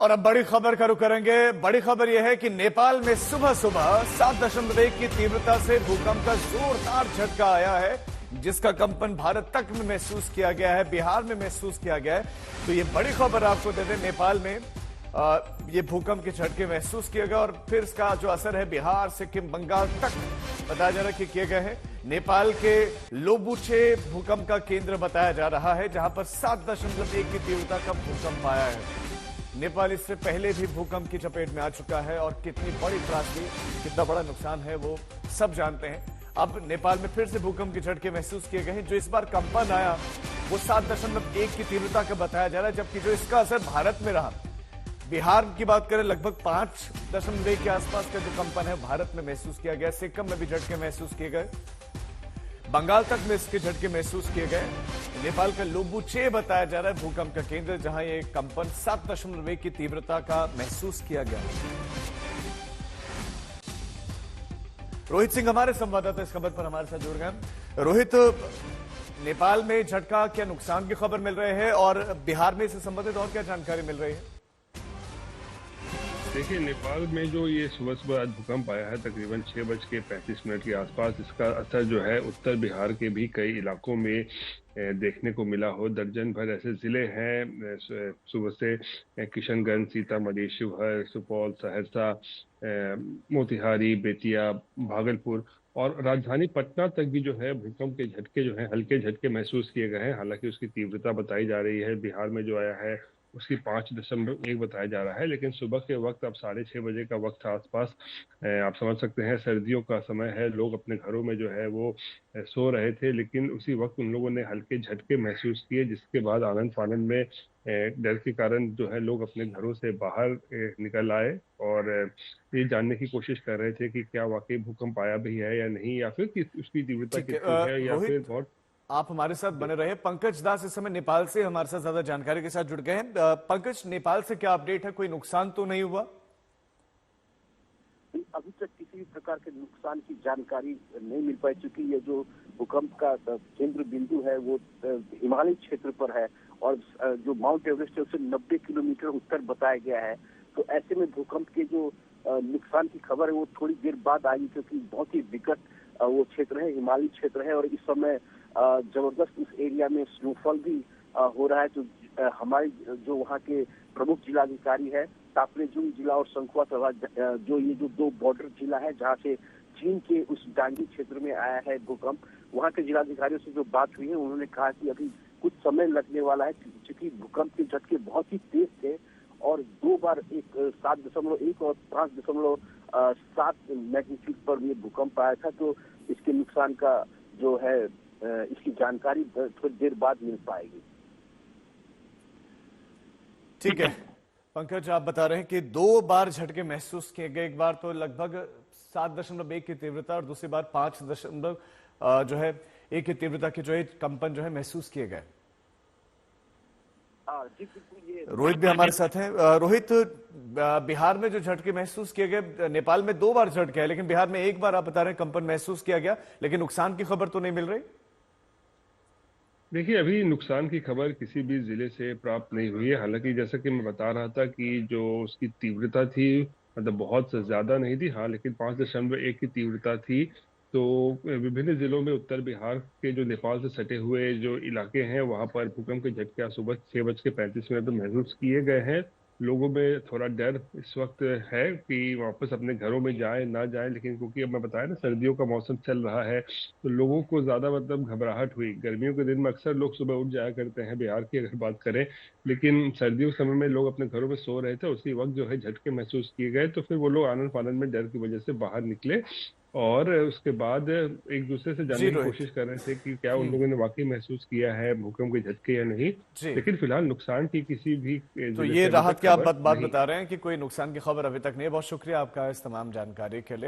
और अब बड़ी खबर का रुख करेंगे। बड़ी खबर यह है कि नेपाल में सुबह सुबह 7.1 की तीव्रता से भूकंप का जोरदार झटका आया है, जिसका कंपन भारत तक में महसूस किया गया है, बिहार में महसूस किया गया है। तो ये बड़ी खबर आपको दे दें, नेपाल में ये भूकंप के झटके महसूस किए गए और फिर इसका जो असर है बिहार, सिक्किम, बंगाल तक बताया जा रहा है कि किए गए हैं। नेपाल के लोबुचे भूकंप का केंद्र बताया जा रहा है, जहां पर 7.1 की तीव्रता का भूकंप आया है। नेपाल इससे पहले भी भूकंप की चपेट में आ चुका है और कितनी बड़ी त्रासदी, कितना बड़ा नुकसान है वो सब जानते हैं। अब नेपाल में फिर से भूकंप के झटके महसूस किए गए हैं। जो इस बार कंपन आया वो 7.1 की तीव्रता का बताया जा रहा है, जबकि जो इसका असर भारत में रहा, बिहार की बात करें लगभग 5.1 के आसपास का जो कंपन है भारत में महसूस किया गया। सिक्किम में भी झटके महसूस किए गए, बंगाल तक में इसके झटके महसूस किए गए। नेपाल का लोबुचे बताया जा रहा है भूकंप का केंद्र, जहां ये कंपन 7.1 की तीव्रता का महसूस किया गया। रोहित सिंह हमारे संवाददाता इस खबर पर हमारे साथ जुड़ गए। रोहित, नेपाल में झटका, क्या नुकसान की खबर मिल रही है और बिहार में इससे संबंधित और क्या जानकारी मिल रही है? देखिए, नेपाल में जो ये सुबह सुबह आज भूकंप आया है तकरीबन 6:35 के आसपास, इसका असर जो है उत्तर बिहार के भी कई इलाकों में देखने को मिला हो। दर्जन भर ऐसे जिले हैं सुबह से किशनगंज, सीतामढ़ी, शिवहर, सुपौल, सहरसा, मोतिहारी, बेतिया, भागलपुर और राजधानी पटना तक भी जो है भूकंप के झटके जो है हल्के झटके महसूस किए गए हैं। हालांकि उसकी तीव्रता बताई जा रही है, बिहार में जो आया है उसकी 5.1 बताया जा रहा है, लेकिन सुबह के वक्त अब 6:30 का वक्त आसपास आप समझ सकते हैं, सर्दियों का समय है, लोग अपने घरों में जो है वो सो रहे थे, लेकिन उसी वक्त उन लोगों ने हल्के झटके महसूस किए, जिसके बाद आनंद फानंद में डर के कारण जो है लोग अपने घरों से बाहर निकल आए और ये जानने की कोशिश कर रहे थे कि क्या वाकई भूकंप आया भी है या नहीं, या फिर उसकी तीव्रता कितनी है, या फिर बहुत। आप हमारे साथ बने रहे। पंकज दास इस समय नेपाल से हमारे साथ ज्यादा जानकारी के साथ जुड़ गए हैं। पंकज, नेपाल से क्या अपडेट है? कोई नुकसान तो नहीं हुआ? अभी तक किसी भी प्रकार के नुकसान की जानकारी नहीं मिल पाई, चूंकि ये जो भूकंप का केंद्र बिंदु है वो हिमालय क्षेत्र पर है और जो माउंट एवरेस्ट है उससे 90 किलोमीटर उत्तर बताया गया है। तो ऐसे में भूकंप के जो नुकसान की खबर है वो थोड़ी देर बाद आई, क्योंकि बहुत ही विकट वो क्षेत्र है, हिमालय क्षेत्र है और इस समय जबरदस्त उस एरिया में स्नोफॉल भी हो रहा है। तो हमारे जो वहाँ के प्रमुख जिलाधिकारी है, ताप्लेजुंग जिला और संखुआ तथा जो ये जो दो बॉर्डर जिला है जहाँ से चीन के उस डांगी क्षेत्र में आया है भूकंप, वहाँ के जिलाधिकारियों से जो बात हुई है उन्होंने कहा कि अभी कुछ समय लगने वाला है, क्योंकि भूकंप के झटके बहुत ही तेज थे और दो बार 7.1 और 5.7 मैग्नीट्यूड पर ये भूकंप आया था। तो इसके नुकसान का जो है इसकी जानकारी थोड़ी देर बाद मिल पाएगी। ठीक है पंकज, आप बता रहे हैं कि 2 बार झटके महसूस किए गए, एक बार तो लगभग 7.1 की तीव्रता और दूसरी बार 5.1 की तीव्रता के जो है कंपन जो है महसूस किए गए। रोहित भी हमारे साथ हैं। रोहित, बिहार में जो झटके महसूस किए गए, नेपाल में 2 बार झटके है लेकिन बिहार में 1 बार आप बता रहे हैं कंपन महसूस किया गया, लेकिन नुकसान की खबर तो नहीं मिल रही। देखिए, अभी नुकसान की खबर किसी भी जिले से प्राप्त नहीं हुई है। हालांकि जैसा कि मैं बता रहा था कि जो उसकी तीव्रता थी मतलब बहुत ज्यादा नहीं थी, हाँ, लेकिन 5.1 की तीव्रता थी। तो विभिन्न जिलों में उत्तर बिहार के जो नेपाल से सटे हुए जो इलाके हैं वहां पर भूकंप के झटके आज सुबह 6:35 महसूस किए गए हैं। लोगों में थोड़ा डर इस वक्त है कि वापस अपने घरों में जाए ना जाए, लेकिन क्योंकि अब मैं बताया ना सर्दियों का मौसम चल रहा है तो लोगों को ज्यादा मतलब घबराहट हुई। गर्मियों के दिन में अक्सर लोग सुबह उठ जाया करते हैं बिहार की अगर बात करें, लेकिन सर्दियों के समय में लोग अपने घरों में सो रहे थे, उसी वक्त जो है झटके महसूस किए गए। तो फिर वो लोग आनंद फानंद में डर की वजह से बाहर निकले और उसके बाद एक दूसरे से जानने की कोशिश कर रहे थे कि क्या उन लोगों ने वाकई महसूस किया है भूकंप के झटके या नहीं। लेकिन फिलहाल नुकसान की किसी भी तो ये राहत की आप बात बता रहे हैं कि कोई नुकसान की खबर अभी तक नहीं है। बहुत शुक्रिया आपका इस तमाम जानकारी के लिए।